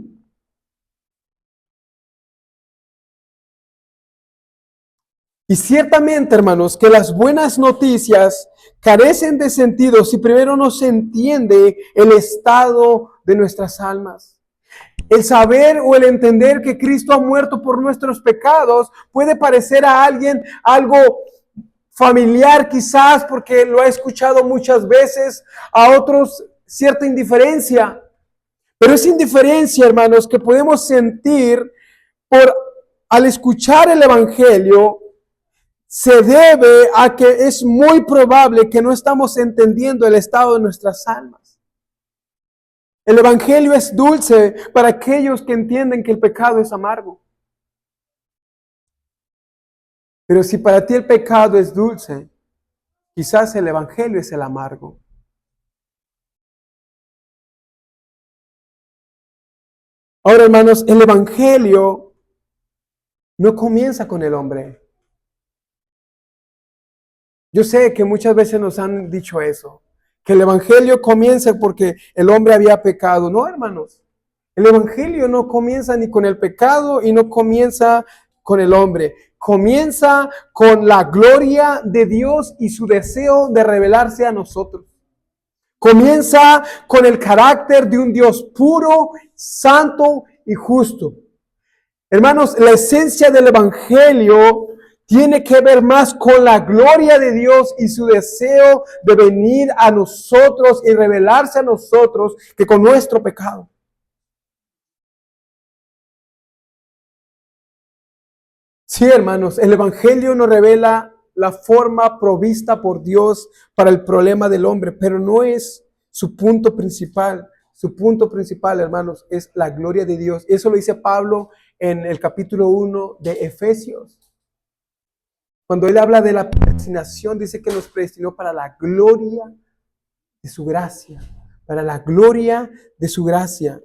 Y ciertamente, hermanos, que las buenas noticias carecen de sentido si primero no se entiende el estado de nuestras almas. El saber o el entender que Cristo ha muerto por nuestros pecados puede parecer a alguien algo familiar quizás porque lo ha escuchado muchas veces, a otros cierta indiferencia. Pero esa indiferencia, hermanos, que podemos sentir al escuchar el Evangelio, se debe a que es muy probable que no estamos entendiendo el estado de nuestras almas. El Evangelio es dulce para aquellos que entienden que el pecado es amargo. Pero si para ti el pecado es dulce, quizás el Evangelio es el amargo. Ahora, hermanos, el Evangelio no comienza con el hombre. Yo sé que muchas veces nos han dicho eso, que el Evangelio comienza porque el hombre había pecado. No, hermanos, el Evangelio no comienza ni con el pecado y no comienza con el hombre. Comienza con la gloria de Dios y su deseo de revelarse a nosotros. Comienza con el carácter de un Dios puro, santo y justo. Hermanos, la esencia del Evangelio tiene que ver más con la gloria de Dios y su deseo de venir a nosotros y revelarse a nosotros que con nuestro pecado. Sí, hermanos, el Evangelio nos revela la forma provista por Dios para el problema del hombre, pero no es su punto principal. Su punto principal, hermanos, es la gloria de Dios. Eso lo dice Pablo en el capítulo 1 de Efesios. Cuando él habla de la predestinación, dice que nos predestinó para la gloria de su gracia. Para la gloria de su gracia.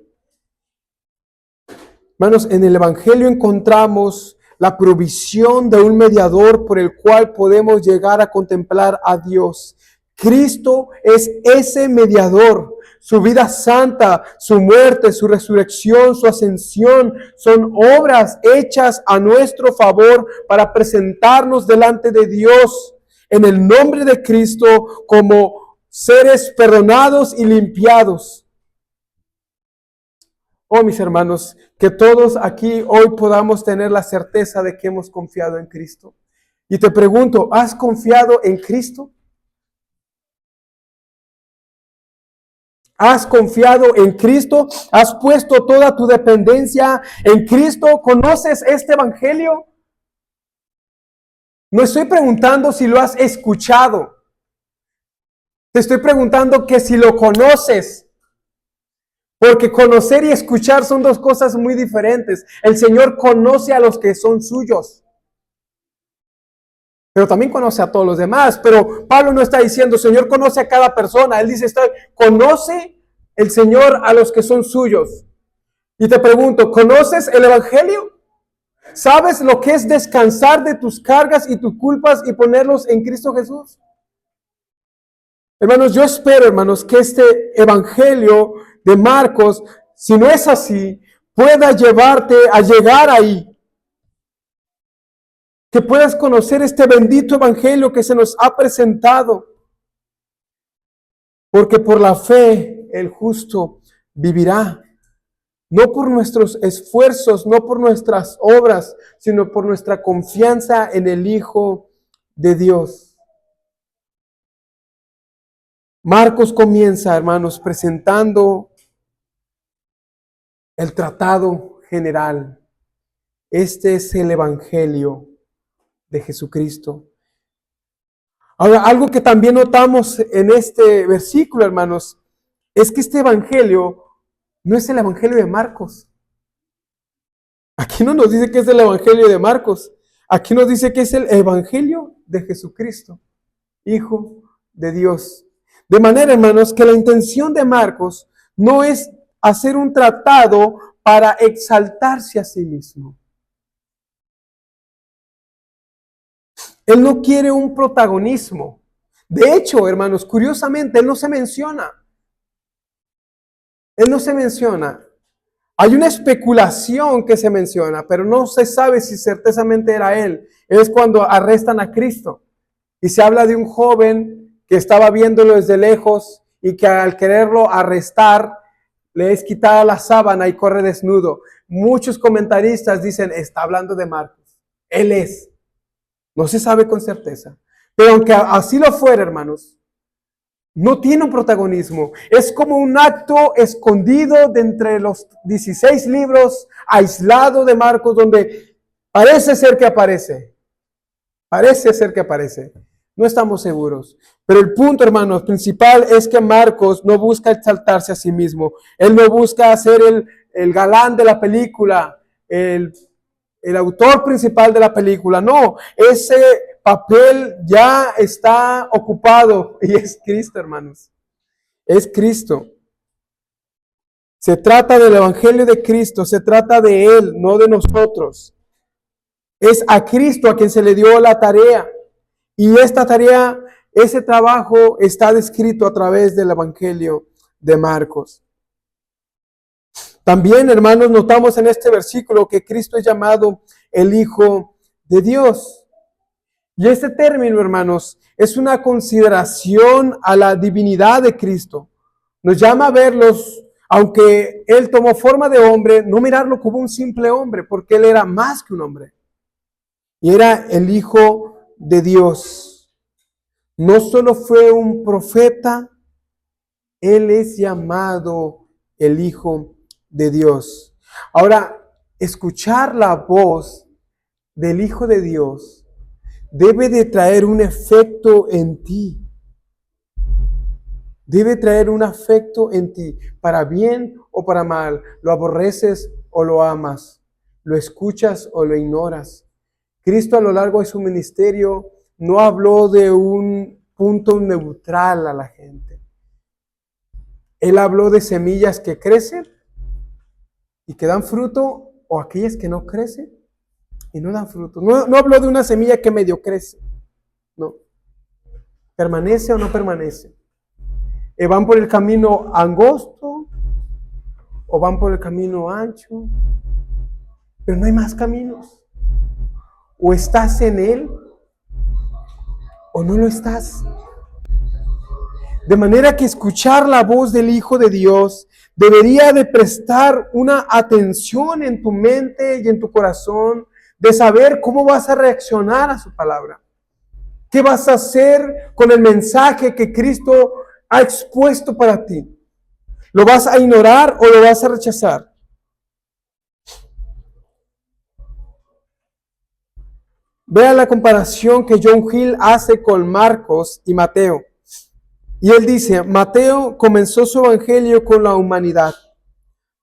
Hermanos, en el Evangelio encontramos la provisión de un mediador por el cual podemos llegar a contemplar a Dios. Cristo es ese mediador. Su vida santa, su muerte, su resurrección, su ascensión, son obras hechas a nuestro favor para presentarnos delante de Dios en el nombre de Cristo como seres perdonados y limpiados. Oh, mis hermanos, que todos aquí hoy podamos tener la certeza de que hemos confiado en Cristo. Y te pregunto, ¿has confiado en Cristo? ¿Has confiado en Cristo? ¿Has puesto toda tu dependencia en Cristo? ¿Conoces este evangelio? No estoy preguntando si lo has escuchado. Te estoy preguntando que si lo conoces. Porque conocer y escuchar son dos cosas muy diferentes. El Señor conoce a los que son suyos, pero también conoce a todos los demás. Pero Pablo no está diciendo, Señor conoce a cada persona. Él dice, conoce el Señor a los que son suyos. Y te pregunto, ¿conoces el evangelio? ¿Sabes lo que es descansar de tus cargas y tus culpas y ponerlos en Cristo Jesús? Hermanos, yo espero, hermanos, que este evangelio de Marcos, si no es así, pueda llevarte a llegar ahí. Que puedas conocer este bendito evangelio que se nos ha presentado. Porque por la fe el justo vivirá. No por nuestros esfuerzos, no por nuestras obras, sino por nuestra confianza en el Hijo de Dios. Marcos comienza, hermanos, presentando el tratado general. Este es el evangelio de Jesucristo. Ahora, algo que también notamos en este versículo, hermanos, es que este evangelio no es el evangelio de Marcos. Aquí no nos dice que es el evangelio de Marcos. Aquí nos dice que es el evangelio de Jesucristo, Hijo de Dios. De manera, hermanos, que la intención de Marcos no es hacer un tratado para exaltarse a sí mismo. Él no quiere un protagonismo. De hecho, hermanos, curiosamente, él no se menciona. Él no se menciona. Hay una especulación que se menciona, pero no se sabe si certezamente era él. Es cuando arrestan a Cristo. Y se habla de un joven que estaba viéndolo desde lejos y que al quererlo arrestar, le es quitada la sábana y corre desnudo. Muchos comentaristas dicen, está hablando de Marcos. Él es. No se sabe con certeza. Pero aunque así lo fuera, hermanos, no tiene un protagonismo. Es como un acto escondido de entre los 16 libros, aislado de Marcos, donde parece ser que aparece. Parece ser que aparece. No estamos seguros. Pero el punto, hermanos, principal es que Marcos no busca exaltarse a sí mismo. Él no busca ser el galán de la película, el autor principal de la película. No, ese papel ya está ocupado y es Cristo, hermanos. Es Cristo. Se trata del evangelio de Cristo, se trata de Él, no de nosotros. Es a Cristo a quien se le dio la tarea. Y esta tarea, ese trabajo está descrito a través del evangelio de Marcos. También, hermanos, notamos en este versículo que Cristo es llamado el Hijo de Dios. Y este término, hermanos, es una consideración a la divinidad de Cristo. Nos llama a verlos, aunque Él tomó forma de hombre, no mirarlo como un simple hombre, porque Él era más que un hombre. Y era el Hijo de Dios. No solo fue un profeta, Él es llamado el Hijo de Dios. Ahora, escuchar la voz del Hijo de Dios debe de traer un efecto en ti. Debe traer un afecto en ti, para bien o para mal. Lo aborreces o lo amas. Lo escuchas o lo ignoras. Cristo a lo largo de su ministerio no habló de un punto neutral a la gente. Él habló de semillas que crecen y que dan fruto, o aquellas que no crecen y no dan fruto. No habló de una semilla que medio crece. No. ¿Permanece o no permanece? ¿Van por el camino angosto o van por el camino ancho? Pero no hay más caminos. O estás en Él o no lo estás. De manera que escuchar la voz del Hijo de Dios debería de prestar una atención en tu mente y en tu corazón, de saber cómo vas a reaccionar a su palabra. ¿Qué vas a hacer con el mensaje que Cristo ha expuesto para ti? ¿Lo vas a ignorar o lo vas a rechazar? Vea la comparación que John Hill hace con Marcos y Mateo. Y él dice, Mateo comenzó su evangelio con la humanidad,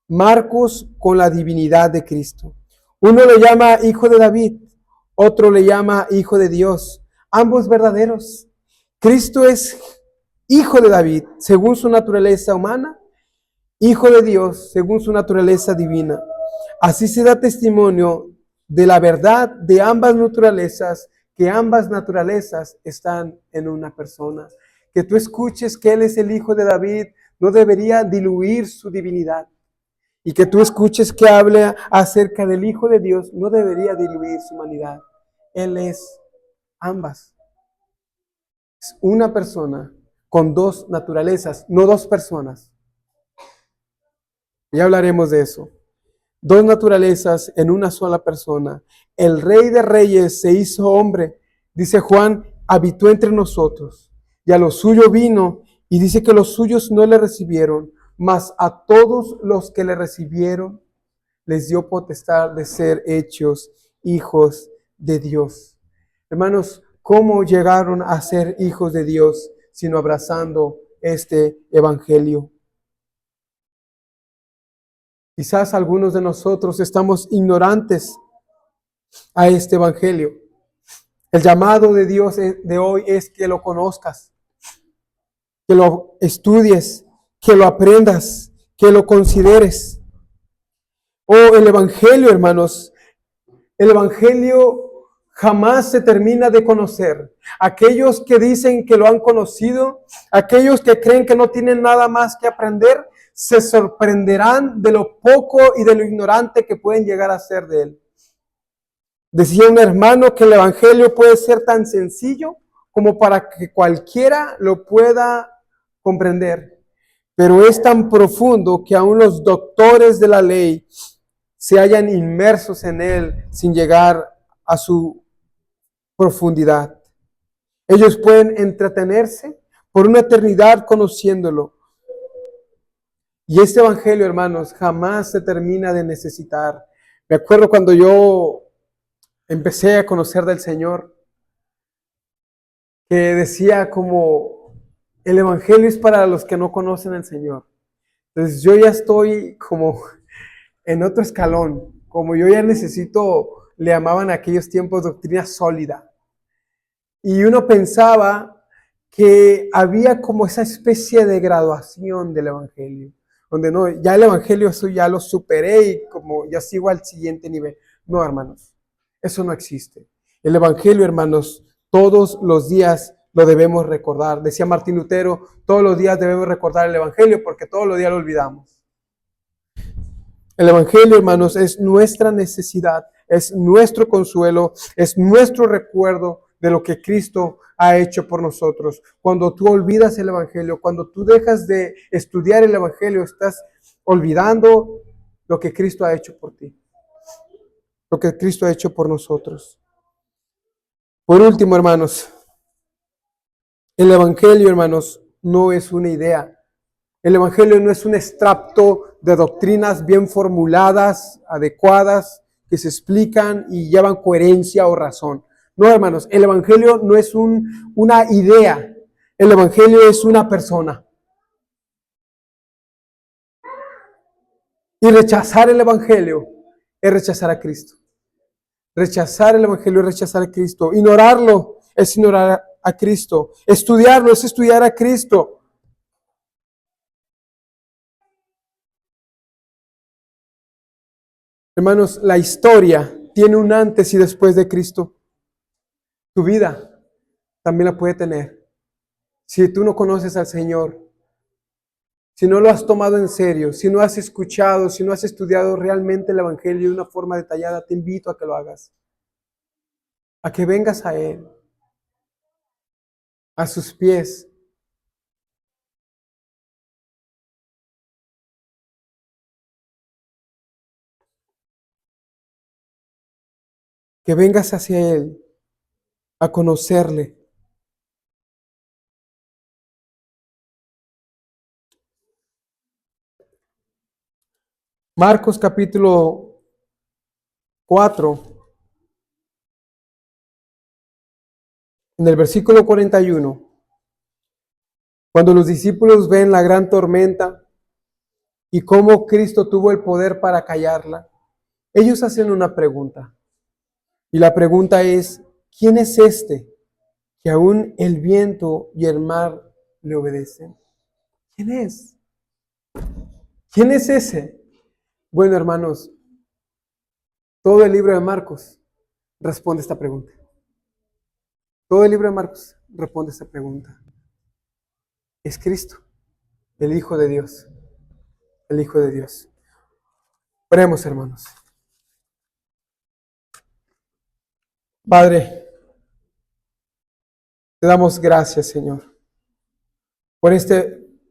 Marcos con la divinidad de Cristo. Uno lo llama hijo de David, otro le llama hijo de Dios, ambos verdaderos. Cristo es hijo de David según su naturaleza humana, hijo de Dios según su naturaleza divina. Así se da testimonio de la verdad de ambas naturalezas, que ambas naturalezas están en una persona. Que tú escuches que Él es el hijo de David no debería diluir su divinidad. Y que tú escuches que hable acerca del Hijo de Dios no debería diluir su humanidad. Él es ambas. Es una persona con dos naturalezas, no dos personas. Ya hablaremos de eso. Dos naturalezas en una sola persona. El Rey de Reyes se hizo hombre. Dice Juan, habitó entre nosotros. Y a lo suyo vino y dice que los suyos no le recibieron, mas a todos los que le recibieron les dio potestad de ser hechos hijos de Dios. Hermanos, ¿cómo llegaron a ser hijos de Dios sino abrazando este evangelio? Quizás algunos de nosotros estamos ignorantes a este evangelio. El llamado de Dios de hoy es que lo conozcas, que lo estudies, que lo aprendas, que lo consideres. Oh, el evangelio, hermanos, el evangelio jamás se termina de conocer. Aquellos que dicen que lo han conocido, aquellos que creen que no tienen nada más que aprender, se sorprenderán de lo poco y de lo ignorante que pueden llegar a ser de él. Decía un hermano que el evangelio puede ser tan sencillo como para que cualquiera lo pueda comprender, pero es tan profundo que aún los doctores de la ley se hallan inmersos en él sin llegar a su profundidad. Ellos pueden entretenerse por una eternidad conociéndolo. Y este evangelio, hermanos, jamás se termina de necesitar. Me acuerdo cuando yo empecé a conocer del Señor, que decía como, el evangelio es para los que no conocen al Señor. Entonces yo ya estoy como en otro escalón, como yo ya necesito, le llamaban a aquellos tiempos doctrina sólida. Y uno pensaba que había como esa especie de graduación del evangelio, donde no, ya el evangelio eso ya lo superé y como ya sigo al siguiente nivel. No, hermanos, eso no existe. El evangelio, hermanos, todos los días lo debemos recordar. Decía Martín Lutero, todos los días debemos recordar el evangelio porque todos los días lo olvidamos. El evangelio, hermanos, es nuestra necesidad, es nuestro consuelo, es nuestro recuerdo de lo que Cristo ha hecho por nosotros. Cuando tú olvidas el evangelio, cuando tú dejas de estudiar el evangelio, estás olvidando lo que Cristo ha hecho por ti, lo que Cristo ha hecho por nosotros. Por último, hermanos, el evangelio, hermanos, no es una idea. El evangelio no es un extracto de doctrinas bien formuladas, adecuadas, que se explican y llevan coherencia o razón. No, hermanos, el evangelio no es una idea. El evangelio es una persona. Y rechazar el evangelio es rechazar a Cristo. Rechazar el evangelio es rechazar a Cristo. Ignorarlo es ignorar a Cristo. Estudiarlo es estudiar a Cristo. Hermanos, la historia tiene un antes y después de Cristo. Tu vida también la puede tener. Si tú no conoces al Señor, si no lo has tomado en serio, si no has escuchado, si no has estudiado realmente el Evangelio de una forma detallada, te invito a que lo hagas. A que vengas a Él, a sus pies. Que vengas hacia Él, a conocerle. Marcos capítulo 4, en el versículo 41, cuando los discípulos ven la gran tormenta y cómo Cristo tuvo el poder para callarla, ellos hacen una pregunta. Y la pregunta es, ¿quién es este que aún el viento y el mar le obedecen? ¿Quién es? ¿Quién es ese? Bueno, hermanos, todo el libro de Marcos responde esta pregunta. Todo el libro de Marcos responde esta pregunta. Es Cristo, el Hijo de Dios. El Hijo de Dios. Oremos, hermanos. Padre, te damos gracias, Señor, por este